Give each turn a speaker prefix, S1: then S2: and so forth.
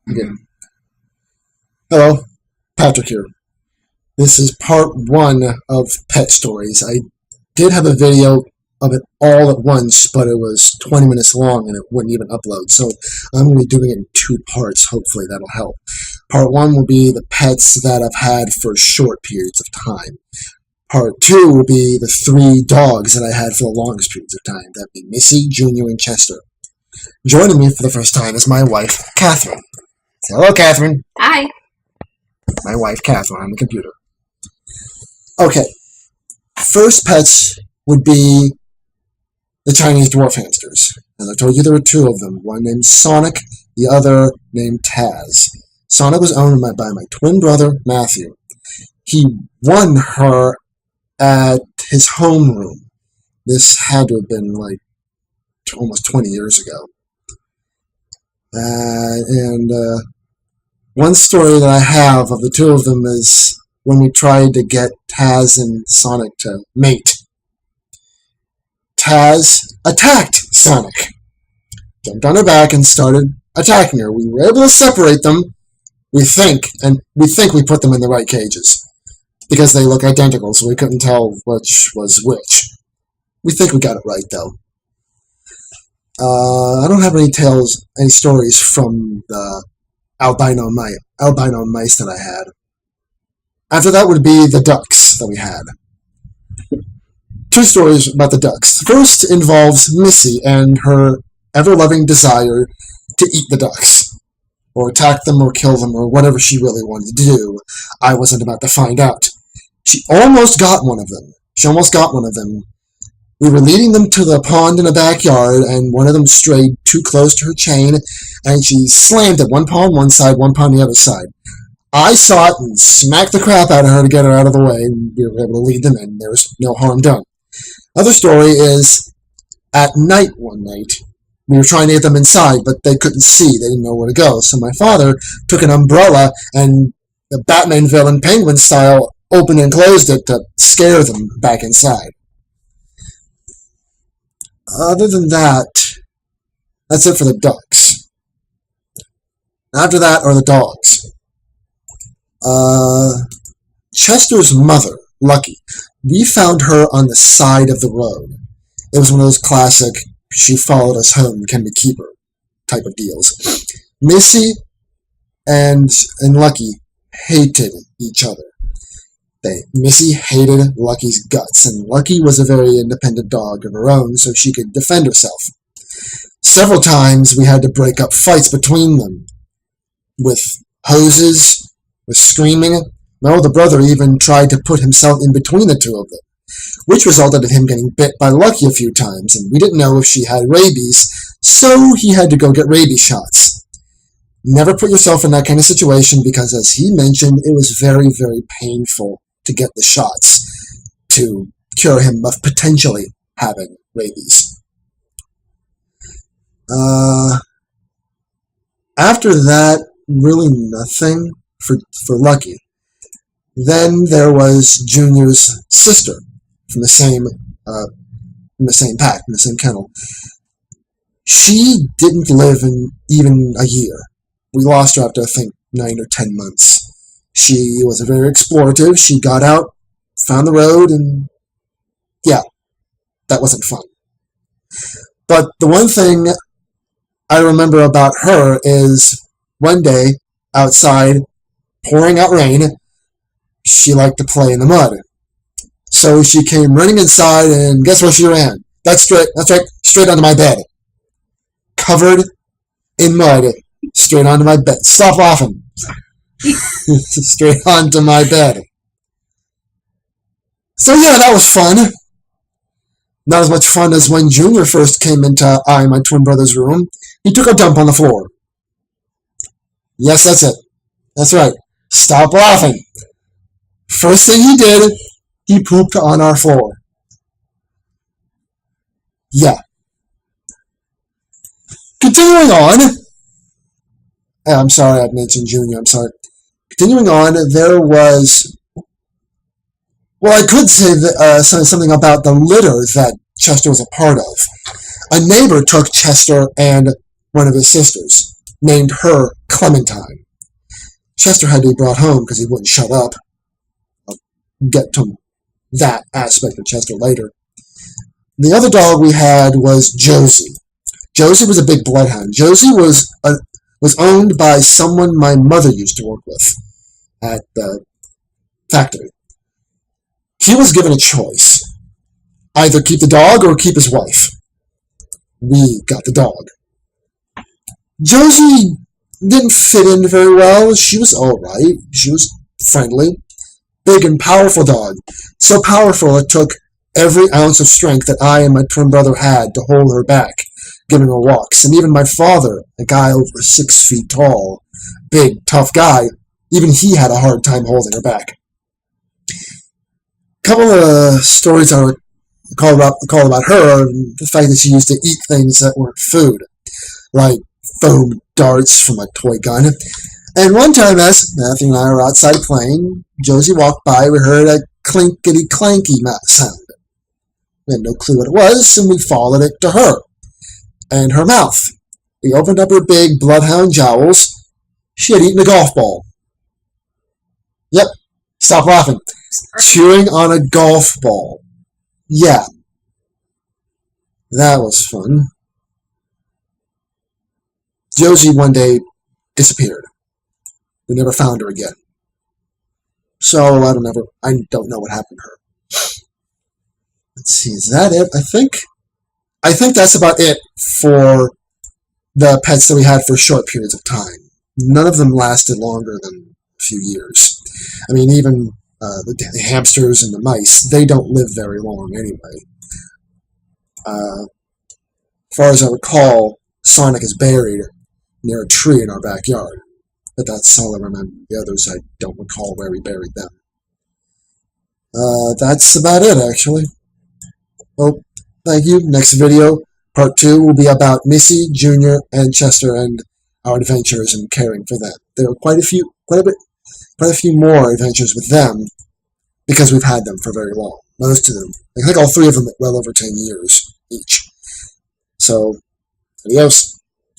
S1: Okay. Hello, Patrick here. This is part one of Pet Stories. I did have a video of it all at once, but it was 20 minutes long and it wouldn't even upload. So I'm going to be doing it in two parts. Hopefully that'll help. Part one will be the pets that I've had for short periods of time. Part two will be the three dogs that I had for the longest periods of time. That'd be Missy, Junior, and Chester. Joining me for the first time is my wife, Catherine. Say hello, Catherine.
S2: Hi.
S1: My wife, Catherine, on the computer. Okay. First pets would be the Chinese dwarf hamsters. As I told you, there were two of them. One named Sonic, the other named Taz. Sonic was owned by my twin brother, Matthew. He won her at his homeroom. This had to have been like almost 20 years ago. One story that I have of the two of them is when we tried to get Taz and Sonic to mate. Taz attacked Sonic, jumped on her back and started attacking her. We were able to separate them, we think we put them in the right cages because they look identical, so we couldn't tell which was which. We think we got it right, though. I don't have any stories from the albino mice that I had. After that would be the ducks that we had. Two stories about the ducks. The first involves Missy and her ever-loving desire to eat the ducks, or attack them or kill them or whatever she really wanted to do. I wasn't about to find out. She almost got one of them. We were leading them to the pond in the backyard, and one of them strayed too close to her chain, and she slammed it, one paw on one side, one paw on the other side. I saw it and smacked the crap out of her to get her out of the way, and we were able to lead them in. There was no harm done. Other story is, at night one night, we were trying to get them inside, but they couldn't see. They didn't know where to go. So my father took an umbrella and the Batman villain Penguin style opened and closed it to scare them back inside. Other than that, that's it for the ducks. After that are the dogs. Chester's mother, Lucky, we found her on the side of the road. It was one of those classic, she followed us home, can we keep her type of deals. Missy and Lucky hated each other. Missy hated Lucky's guts, and Lucky was a very independent dog of her own, so she could defend herself. Several times we had to break up fights between them, with hoses, with screaming. My older brother even tried to put himself in between the two of them, which resulted in him getting bit by Lucky a few times, and we didn't know if she had rabies, so he had to go get rabies shots. Never put yourself in that kind of situation because, as he mentioned, it was very, very painful to get the shots to cure him of potentially having rabies. After that, really nothing for Lucky. Then there was Junior's sister from the same pack, from the same kennel. She didn't live in even a year. We lost her after, I think, 9 or 10 months. She was very explorative. She got out, found the road, and yeah, that wasn't fun. But the one thing I remember about her is one day, outside, pouring out rain, she liked to play in the mud. So she came running inside, and guess where she ran? That's right, straight onto my bed. Covered in mud, straight onto my bed. Stop laughing. Straight onto my bed. So yeah, that was fun. Not as much fun as when Junior first came into my twin brother's room. He took a dump on the floor. Yes, that's it. That's right. Stop laughing. First thing he did, he pooped on our floor. Yeah. Continuing on. I'm sorry, I've mentioned Junior. I'm sorry. Continuing on, there was... Well, I could say something about the litter that Chester was a part of. A neighbor took Chester and one of his sisters, named her Clementine. Chester had to be brought home because he wouldn't shut up. I'll get to that aspect of Chester later. The other dog we had was Josie. Josie was a big bloodhound. Josie was owned by someone my mother used to work with at the factory. He was given a choice. Either keep the dog or keep his wife. We got the dog. Josie didn't fit in very well. She was alright. She was friendly. Big and powerful dog. So powerful it took every ounce of strength that I and my twin brother had to hold her back, giving her walks. And even my father, a guy over 6 feet tall, big, tough guy, even he had a hard time holding her back. A couple of stories I recall about her, the fact that she used to eat things that weren't food, like foam darts from a toy gun. And one time, as Matthew and I were outside playing, Josie walked by. We heard a clinkety-clanky sound. We had no clue what it was, and we followed it to her and her mouth. We opened up her big bloodhound jowls. She had eaten a golf ball. Yep, stop laughing. Chewing on a golf ball. Yeah. That was fun. Josie one day disappeared. We never found her again. So I don't know what happened to her. Let's see, is that it? I think that's about it for the pets that we had for short periods of time. None of them lasted longer than a few years. I mean, even the hamsters and the mice, they don't live very long anyway. As far as I recall, Sonic is buried near a tree in our backyard. But that's all I remember. The others, I don't recall where we buried them. That's about it, actually. Well, thank you. Next video, part 2, will be about Missy, Junior, and Chester and our adventures and caring for them. There are quite a few more adventures with them because we've had them for very long. Most of them. I think all 3 of them well over 10 years each. So, adios.